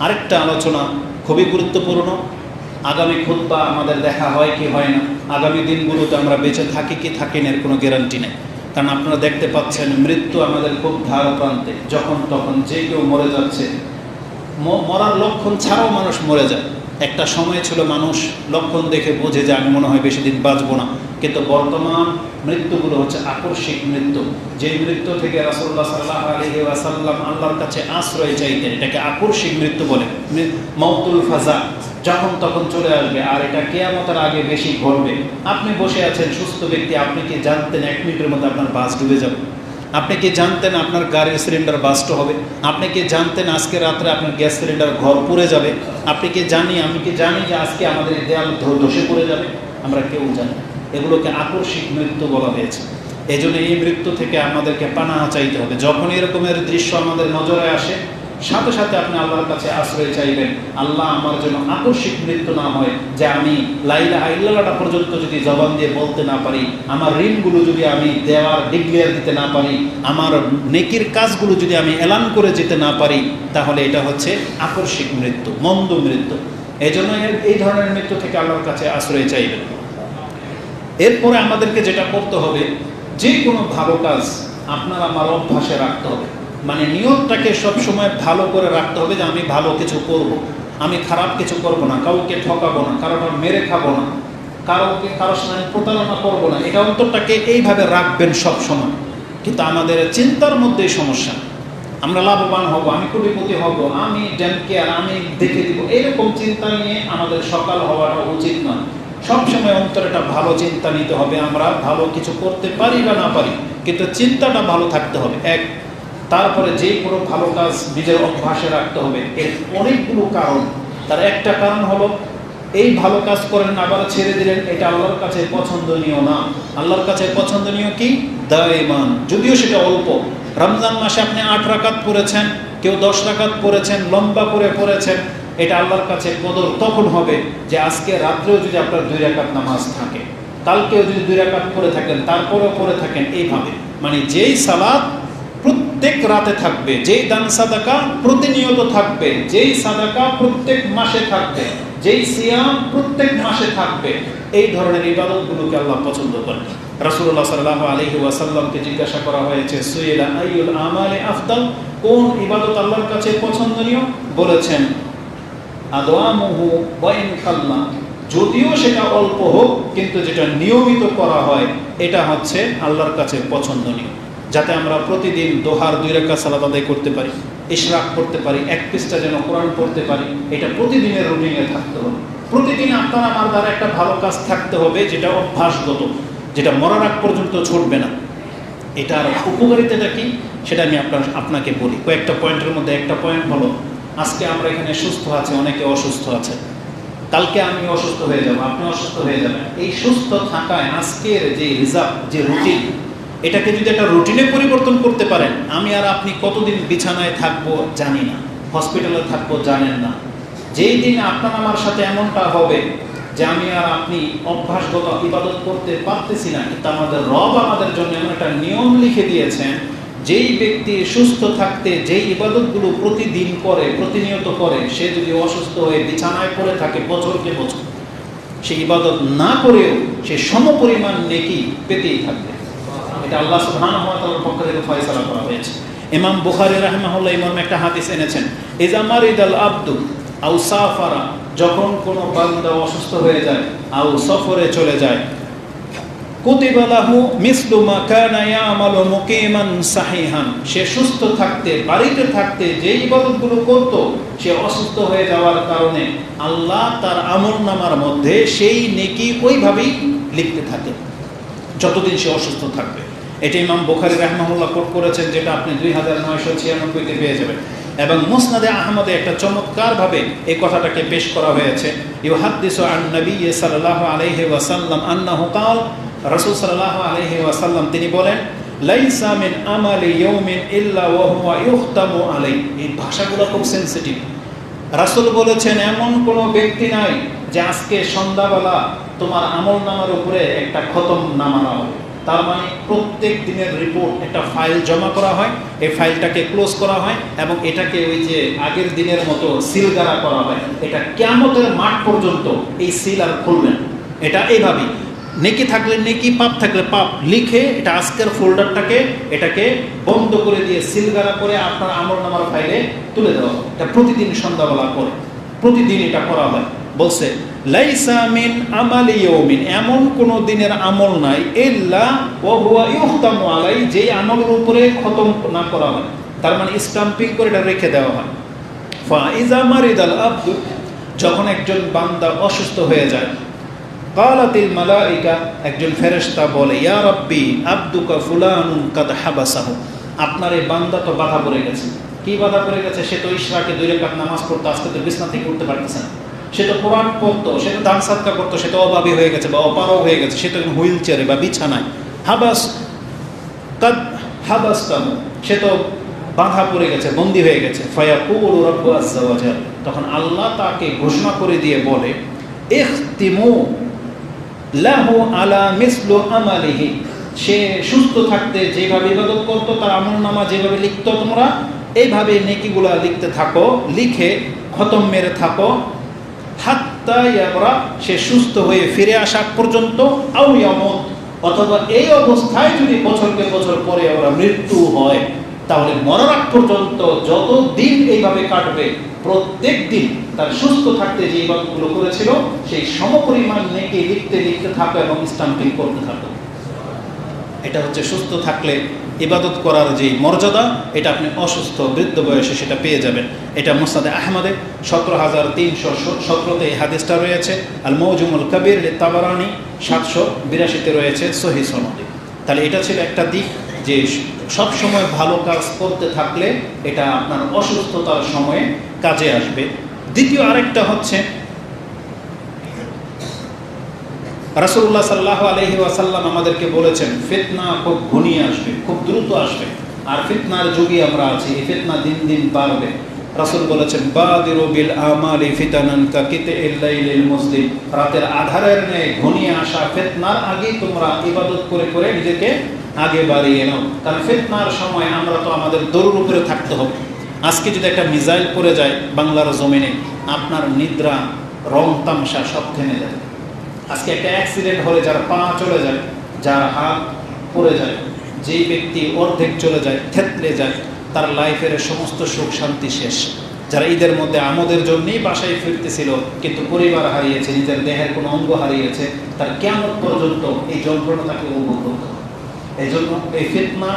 আরেকটা আলোচনা খুবই গুরুত্বপূর্ণ। আগামী খুতবা আমাদের দেখা হয় কি হয় না, আগামী দিনগুলোতে আমরা বেঁচে থাকি কি থাকি না এর কোনো গ্যারান্টি নেই। কারণ আপনারা দেখতে পাচ্ছেন মৃত্যু আমাদের খুব ধার প্রান্তে, যখন তখন যে কেউ মরে যাচ্ছে। মরার লক্ষণ ছাড়াও মানুষ মরে যায়। একটা সময় ছিল মানুষ লক্ষণ দেখে বোঝে যে আমি মনে হয় বেশি দিন বাঁচবো না, কিন্তু বর্তমান মৃত্যুগুলো হচ্ছে আকস্মিক মৃত্যু। যে মৃত্যু থেকে রাসূলুল্লাহ সাল্লাল্লাহু আলাইহি ওয়াসাল্লাম আল্লাহর কাছে আশ্রয় চাইতেন, এটাকে আকস্মিক মৃত্যু বলে। মাউতুল ফাজা, যখন তখন চলে আসবে, আর এটা কিয়ামতের আগে বেশি ঘটবে। আপনি বসে আছেন সুস্থ ব্যক্তি, আপনি কি জানতেন 1 মিনিটের মধ্যে আপনার বাস ডুবে যাবে? আপনি কি জানতেন আপনার গাড়ির সিলিন্ডার বাস্ট হবে? আপনি কি জানতেন আজকে রাত্রে আপনার গ্যাস সিলিন্ডার ঘর পুড়ে যাবে? আমি কি জানি যে আজকে আমাদের দেয়াল ধসে পড়ে যাবে? আমরা কেউ জানি। এগুলোকে আকস্মিক মৃত্যু বলা হয়েছে। এই জন্য এই মৃত্যু থেকে আমাদেরকে পানাহা চাইতে হবে। যখন এরকমের দৃশ্য আমাদের নজরে আসে, সাথে সাথে আপনি আল্লাহর কাছে আশ্রয় চাইবেন, আল্লাহ আমার জন্য আকস্মিক মৃত্যু না হয়, যে আমি লা ইলাহা ইল্লাল্লাহটা পর্যন্ত যদি জবান দিয়ে বলতে না পারি, আমার ঋণগুলো যদি আমি দেওয়ার ডিক্লেয়ার দিতে না পারি, আমার নেকির কাজগুলো যদি আমি এলান করে যেতে না পারি, তাহলে এটা হচ্ছে আকস্মিক মৃত্যু, মন্দ মৃত্যু। এই জন্য এই ধরনের মৃত্যু থেকে আল্লাহর কাছে আশ্রয় চাইবেন। এরপরে আমাদেরকে যেটা করতে হবে, যে কোনো ভালো কাজ আপনার আমার অভ্যাসে রাখতে হবে। মানে নিয়তটাকে সবসময় ভালো করে রাখতে হবে যে আমি ভালো কিছু করব, আমি খারাপ কিছু করব না, কাউকে ঠকাবো না, কারোর মেরে খাবো না, কারোর সঙ্গে প্রতারণা করবো না। এটা অন্তরটাকে এইভাবে রাখবেন সব সময়। কিন্তু আমাদের চিন্তার মধ্যেই সমস্যা। আমরা লাভবান হব, আমি কোটিপতি হব, আমি ড্যামকেয়ার, আমি দেখে দিব, এরকম চিন্তা নিয়ে আমাদের সকাল হওয়াটা উচিত নয়। সবসময় অন্তরে একটা ভালো চিন্তা নিতে হবে, আমরা ভালো কিছু করতে পারি বা না পারি, কিন্তু চিন্তাটা ভালো থাকতে হবে এক। তারপরে যে কোনো ভালো কাজ নিজের অভ্যাসে রাখতে হবে। এর অনেকগুলো কারণ। তার একটা কারণ হলো, এই ভালো কাজ করেন আবার ছেড়ে দিলেন, এটা আল্লাহর কাছে পছন্দনীয় না। আল্লাহর কাছে পছন্দনীয় কি? দায়মান, যদিও সেটা অল্প। রমজান মাসে আপনি 8 রাকাত পড়েছেন, কেউ 10 রাকাত পড়েছেন, লম্বা করে পড়েছেন, এটা আল্লাহর কাছে কদর তখন হবে যে আজকে রাত্রেও যদি আপনার 2 রাকাত নামাজ থাকে, কালকেও যদি 2 রাকাত পড়ে থাকেন, তারপরেও পড়ে থাকেন, এইভাবে। মানে যেই সালাত প্রত্যেক রাতে থাকবে, যেই দান সাদাকা প্রতিনিয়ত থাকবে, যেই সাদাকা প্রত্যেক মাসে থাকবে, যেই সিয়াম প্রত্যেক মাসে থাকবে, এই ধরনের ইবাদতগুলোকে আল্লাহ পছন্দ করেন। রাসূলুল্লাহ সাল্লাল্লাহু আলাইহি ওয়াসাল্লামকে জিজ্ঞাসা করা হয়েছে, সুইলা আইয়ুল আমালি আফদাল, কোন ইবাদত আল্লাহর কাছে পছন্দনীয়? বলেছেন আদওয়ামুহু ওয়া ইন কাল্লা, যদিও সেটা অল্প হোক, কিন্তু যেটা নিয়মিত করা হয় এটা হচ্ছে আল্লাহর কাছে পছন্দনীয়। যাতে আমরা প্রতিদিন দোহার 2 রাকাত সালাত আদায় করতে পারি, ইশরাক করতে পারি, 1 পৃষ্ঠা যেন কোরআন পড়তে পারি, এটা প্রতিদিনের রুটিনে থাকতে হবে। প্রতিদিন আপনার আমার দ্বারা একটা ভালো কাজ থাকতে হবে, যেটা অভ্যাসগত, যেটা মরার আগ পর্যন্ত ছুটবে না। এটার উপকারিতাটা কি সেটা আমি আপনাকে বলি। কয়েকটা পয়েন্টের মধ্যে একটা পয়েন্ট হলো, আজকে আমরা এখানে সুস্থ আছি, অনেকে অসুস্থ আছে, কালকে আমি অসুস্থ হয়ে যাব, আপনি অসুস্থ হয়ে যাবেন। এই সুস্থ থাকায় আজকের যে রিজার্ভ, যে রুটিন, এটাকে যদি একটা রুটিনে পরিবর্তন করতে পারেন, আমি আর আপনি কতদিন বিছানায় থাকবো জানি না, হসপিটালে থাকবো জানেন না। যেই দিন আপনার আমার সাথে এমনটা হবে যে আমি আর আপনি অভ্যাসগত ইবাদত করতে পারতেছি না, কিন্তু আমাদের রব আমাদের জন্য এমন একটা নিয়ম লিখে দিয়েছেন, যেই ব্যক্তি সুস্থ থাকতে যেই ইবাদতগুলো প্রতিদিন করে, প্রতিনিয়ত করে, সে যদি অসুস্থ হয়ে বিছানায় পড়ে থাকে বছরকে বছর, সেই ইবাদত না করেও সে সমপরিমাণ নেকি পেতেই থাকবে। এটা আল্লাহ সুবহানাহু ওয়া তাআলার পক্ষ থেকে ফয়সালা করা হয়েছে। ইমাম বুখারী রাহিমাহুল্লাহ ইমাম একটা হাদিস এনেছেন, ইজা মারিদাল আবদু আও সাফারা, যখন কোনো বান্দা অসুস্থ হয়ে যায়, আও সফরে চলে যায়, কুতিবা লাহু মিসলু মা কানা ইয়ামালু মুকিমান সাহিহান, সে সুস্থ থাকতে, বাড়িতে থাকতে যে ইবাদতগুলো করত, সে অসুস্থ হয়ে যাওয়ার কারণে আল্লাহ তার আমলনামার মধ্যে সেই নেকি ওইভাবেই লিখতে থাকে যতদিন সে অসুস্থ থাকবে। এটা ইমাম বুখারী রাহিমাহুল্লাহ কোট করেছেন, যেটা আপনি 2996-তে পেয়ে যাবেন। এবং মুসনাদে আহমদে একটা চমৎকারভাবে এই কথাটাকে পেশ করা হয়েছে, ইউহাদ্দিসু আন নবী সাল্লাল্লাহু আলাইহি ওয়াসাল্লাম আন্নাহু ক্বাল, রাসূল সাল্লাল্লাহু আলাইহি ওয়াসাল্লাম তিনি বলেন, লাইসা মিন আমালি ইয়াউমিন ইল্লা ওয়া হুয়া ইখতামু আলাইহি। এই ভাষাগুলো খুব সেনসিটিভ। রাসূল বলেছেন, এমন কোনো ব্যক্তি নাই যে আজকে সন্ধ্যাবেলা তোমার আমলনামার উপরে একটা খতম নামানো হবে। তার মানে প্রত্যেক দিনের রিপোর্ট একটা ফাইল জমা করা হয়, এই ফাইলটাকে ক্লোজ করা হয় এবং এটাকে ওই যে আগের দিনের মতো সিলগারা করা হয়। এটা কিয়ামতের মাঠ পর্যন্ত এই সিল আর খুলবে না। এটা এইভাবেই নেকি থাকলে নেকি, পাপ থাকলে পাপ লিখে এটা আজকের ফোল্ডারটাকে এটাকে বন্ধ করে দিয়ে সিলগারা করে আপনার আমলনামার ফাইলে তুলে দেওয়া হয়। এটা প্রতিদিন সন্ধ্যাবেলা করে, প্রতিদিন এটা করা হয়। বলছে লাইসা মিন আমালি ইয়াউমিন, এমন কোন দিনের আমল নাই ইল্লা ওয়া হুয়া ইউখতামু আলাই, যেই আমলের উপরে খতম না করা হয়, তার মানে স্টাম্পিং করে এটা রেখে দেওয়া হয়। ফা ইজা মারিদাল আবদু, যখন একজন বান্দা অসুস্থ হয়ে যায়, কালাতিল মালাইকা, একজন ফেরেশতা বলে ইয়া রাব্বি আবদুকা ফুলানুন কাদ হাবাসাহু, আপনার এই বান্দা তো বাধা পড়ে গেছে। কি বাধা পড়ে গেছে? সে তো ইশরাকে 2 রাকাত নামাজ পড়তো, আজকে তো বিছানা থেকে উঠতে পারতেছে না। সে তো কোরআন পড়তো, সে তো দান সাদকা করতো, সে তো অভাবী হয়ে গেছে বা অপারগ হয়ে গেছে, সে তো হুইল চেয়ারে বা বিছানায়। হাবাস কাদ হাবাসতাহু, সে তো বাধা পড়ে গেছে, বন্দী হয়ে গেছে। ফায়াকুলু রাব্বু আযজা ওয়া জাল, তখন আল্লাহ তাকে ঘোষণা করে দিয়ে বলে ইখতিমু লাহু আলা মিসলু আমালিহি, সে সুস্থ থাকতে যেভাবে ইবাদত করতো তার আমলনামা যেভাবে লিখতো তোমরা এইভাবে নেকিগুলা লিখতে থাকো, লিখে খতম মেরে থাকো, হাত্তা ইয়াবরা, সে সুস্থ হয়ে ফিরে আসা পর্যন্ত, আও ইয়ামুত, অথবা এই অবস্থায় যদি বছরকে বছর পরে আমরা মৃত্যু হয়, তাহলে মরার আগ পর্যন্ত যত দিন এইভাবে কাটবে, প্রত্যেক দিন তার সুস্থ থাকতে যে ইবাদতগুলো করেছিল সেই সমপরিমাণ নেকি লিখতে লিখতে থাকো এবং স্টাম্পিং করতে থাকো। এটা হচ্ছে সুস্থ থাকলে ইবাদত করার যে মর্যাদা, এটা আপনি অসুস্থ বৃদ্ধ বয়সে সেটা পেয়ে যাবেন। এটা মুসনাদে আহমদে 17,317 এই হাদিসটা রয়েছে। আল মওজুমুল কবির তাবারানি 782-তে রয়েছে সহিহ সনদে। তাহলে এটা ছিল একটা দিক যে সব সময় ভালো কাজ করতে থাকলে এটা আপনার অসুস্থতার সময়ে কাজে আসবে। দ্বিতীয় আরেকটা হচ্ছে রাসূলুল্লাহ সাল্লাল্লাহু আলাইহি ওয়াসাল্লাম আমাদেরকে বলেছেন ফিতনা খুব ঘনিয়ে আসবে, খুব দ্রুত আসবে, আর ফিতনার যুগে আমরা আছি, এই ফিতনা দিন দিন বাড়বে। রাসূল বলেছেন বাদিরু বিল আমালি ফিতানান কাকিতিল লাইলিল মুসলিম, রাতের আধারের ন্যায় ঘনিয়ে আসা ফিতনার আগে তোমরা ইবাদত করে করে নিজেকে আগে বাড়িয়ে নাও। কারণ ফিতনার সময় আমরা তো আমাদের দৌড়ের উপরে থাকতে হবে। আজকে যদি একটা মিসাইল পড়ে যায় বাংলার জমিনে, আপনার নিদ্রা, রং তামসা সব থেমে যায়। আজকে একটা অ্যাক্সিডেন্ট হলে যার পা চলে যায়, যার হাত পড়ে যায়, যেই ব্যক্তি অর্ধেক চলে যায়, থেতলে যায়, তার লাইফের সমস্ত সুখ শান্তি শেষ। যারা ঈদের মধ্যে আমাদের জন্যই বাসায় ফিরতেছিল কিন্তু পরিবার হারিয়েছে, নিজের দেহের কোনো অঙ্গ হারিয়েছে, তার কিয়ামত পর্যন্ত এই যন্ত্রণা তাকে উপভোগ করতে হবে। এই জন্য এই ফিতনা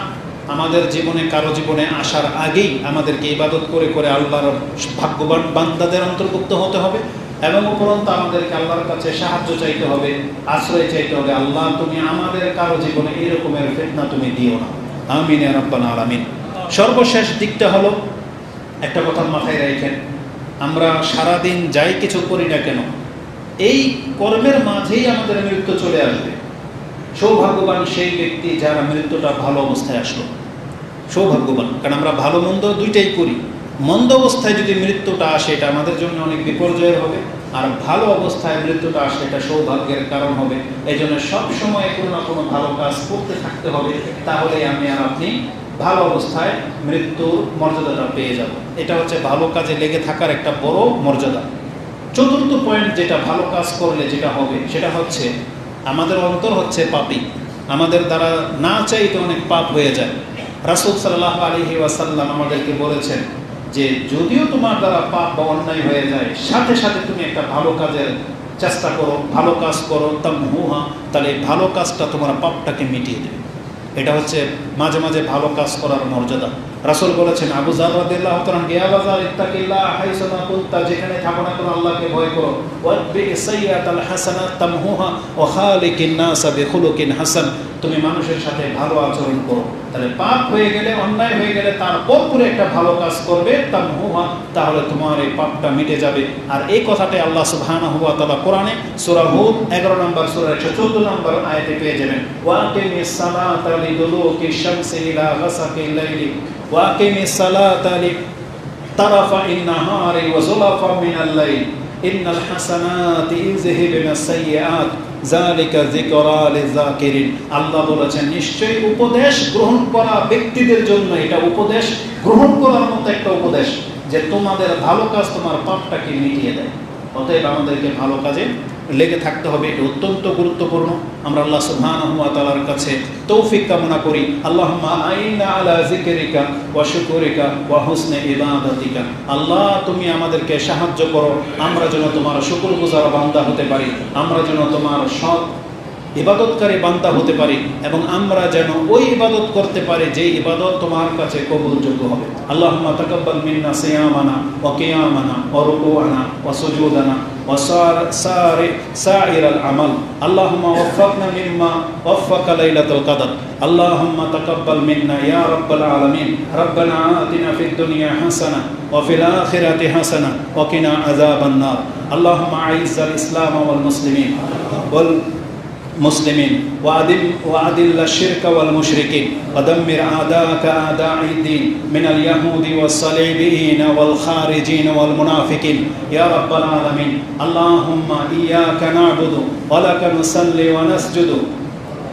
আমাদের জীবনে, কারো জীবনে আসার আগেই আমাদেরকে ইবাদত করে করে আল্লাহর ভাগ্যবান বান্দাদের অন্তর্ভুক্ত হতে হবে এবং উপরন্তু আমাদেরকে আল্লাহর কাছে সাহায্য চাইতে হবে, আশ্রয় চাইতে হবে। আল্লাহ তুমি আমাদের কারো জীবনে এরকমের ফিতনা তুমি দিও না, আমিন ইয়া রাব্বাল আলামিন। সর্বশেষ দিকটা হলো, একটা কথা মাথায় রাখেন, আমরা সারাদিন যাই কিছু করি না কেন, এই কর্মের মাঝেই আমাদের মৃত্যু চলে আসবে। সৌভাগ্যবান সেই ব্যক্তি যারা মৃত্যুটা ভালো অবস্থায় আসলো, সৌভাগ্যবান। কারণ আমরা ভালো মন্দ দুইটাই করি। মন্দ অবস্থায় যদি মৃত্যুটা আসে এটা আমাদের জন্য অনেক বিপর্যয়ের হবে, আর ভালো অবস্থায় মৃত্যুটা আসে এটা সৌভাগ্যের কারণ হবে। এই জন্য সবসময় কোনো না কোনো ভালো কাজ করতে থাকতে হবে, তাহলে আমি আর আপনি ভালো অবস্থায় মৃত্যুর মর্যাদাটা পেয়ে যাব। এটা হচ্ছে ভালো কাজে লেগে থাকার একটা বড় মর্যাদা। চতুর্থ পয়েন্ট, যেটা ভালো কাজ করলে যেটা হবে সেটা হচ্ছে আমাদের অন্তর হচ্ছে পাপী, আমাদের দ্বারা না চাইতে অনেক পাপ হয়ে যায়। রাসূল সাল্লাল্লাহু আলাইহি ওয়াসাল্লাম আমাদেরকে বলেছেন যে যদিও তোমার দ্বারা পাপ বা অন্যায় হয়ে যায়, সাথে সাথে তুমি একটা ভালো কাজের চেষ্টা করো, ভালো কাজ করো, তামহুহা, তাহলে ভালো কাজটা তোমার পাপটাকে মিটিয়ে দেবে। এটা হচ্ছে মাঝে মাঝে ভালো কাজ করার মর্যাদা। রাসূল বলেছেন আবু যার রাদিয়াল্লাহু তাআলা, ইয়া বাযার ইত্তাকিল্লাহ হাইসুমা কুনতা, যেখানে থাকো না কেন আল্লাহকে ভয় করো। ওয়াতবি সাইয়্যাতাল হাসানাত তামহুহা ওয়া খালিকিন নাস বিখুলুকিন হাসান, তুমি মানুষের সাথে ভালো আচরণ করো। তাহলে পাপ হয়ে গেলে, অন্যায় হয়ে গেলে তারপর পুরো একটা ভালো কাজ করবে তামহুহা, তাহলে তোমার এই পাপটা মিটে যাবে। আর এই কথাটাই আল্লাহ সুবহানাহু ওয়া তাআলা কোরআনে সূরা হুদ 11 নম্বর সূরা 114 নম্বর আয়াতে পেয়ে যাবেন। ওয়া আকিমিস সালাতা লিদুলুকিশ শামসি ইলা গাসাকিল লাইলি ওয়া আকিমিস সালাতা লিতারাফাইন নাহারি ওয়া যুলাফা মিনাল লাইল ইন্নাল হাসানাতি ইউযহিবুনাস সাইয়্যাত যালিকা যিকরা লিযাকিরিন। আল্লাহ বলেছেন নিশ্চয়ই উপদেশ গ্রহণ করা ব্যক্তিদের জন্য এটা উপদেশ গ্রহণ করার মতো একটা উপদেশ যে তোমাদের ভালো কাজ তোমার পাপটাকে মিটিয়ে দেয়। অতএব আমাদেরকে ভালো কাজে লেগে থাকতে হবে, এটা অত্যন্ত গুরুত্বপূর্ণ। আমরা আল্লাহ সুবহানাহু ওয়া তাআলার কাছে তৌফিক কামনা করি। আল্লাহুম্মা আইন্না আলা যিকরিকা ওয়া শুকরিকা ওয়া হুসনি ইবাদাতিকা। আল্লাহ তুমি আমাদেরকে সাহায্য করো, আমরা যেন তোমার শুকরগুজার বান্দা হতে পারি, আমরা যেন তোমার সৎ ইবাদতকারী বান্দা হতে পারি, এবং আমরা যেন ওই ইবাদত করতে পারি যে ইবাদত তোমার কাছে কবুলযোগ্য হবে। আল্লাহুম্মা তাকাব্বাল মিন্না সিয়ামানা ওয়া কিয়ামানা ওয়া রুকুআনা ওয়া সুজুদানা ওয়া সাইরাল আমাল। আল্লাহুম্মা ওয়াফফিকনা মিম্মা ওয়াফফাকা লাইলাতুল কদর। আল্লাহুম্মা তাকাব্বাল মিন্না ইয়া রাব্বাল আলামিন। রাব্বানা আতিনা ফিদ দুনিয়া হাসানাহ ওয়া ফিল আখিরাতি হাসানাহ ওয়া কিনা আযাবান নার। আল্লাহুম্মা আইজ্জাল ইসলাম ওয়াল মুসলিমিন والمسلمين وأذل الشرك والمشركين ودمر أعداءك أعداء الدين من اليهود والصليبيين والخارجين والمنافقين يا رب العالمين. اللهم إياك نعبد ولك نصلي ونسجد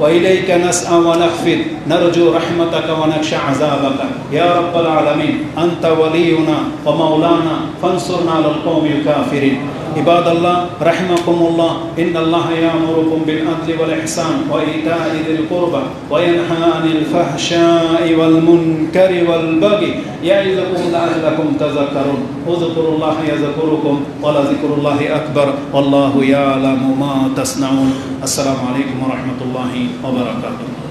وإليك نسعى ونخفض نرجو رحمتك ونخشى عذابك يا رب العالمين. أنت ولينا ومولانا فانصرنا على القوم الكافرين. عباد الله رحمكم الله، إن الله يأمركم بالعدل والإحسان وإيتاء ذي القربى وينهى عن الفحشاء والمنكر والبغي يعظكم لعلكم تذكرون. اذكروا الله يذكركم ولذكر الله أكبر والله يعلم ما تصنعون. السلام عليكم ورحمة الله وبركاته.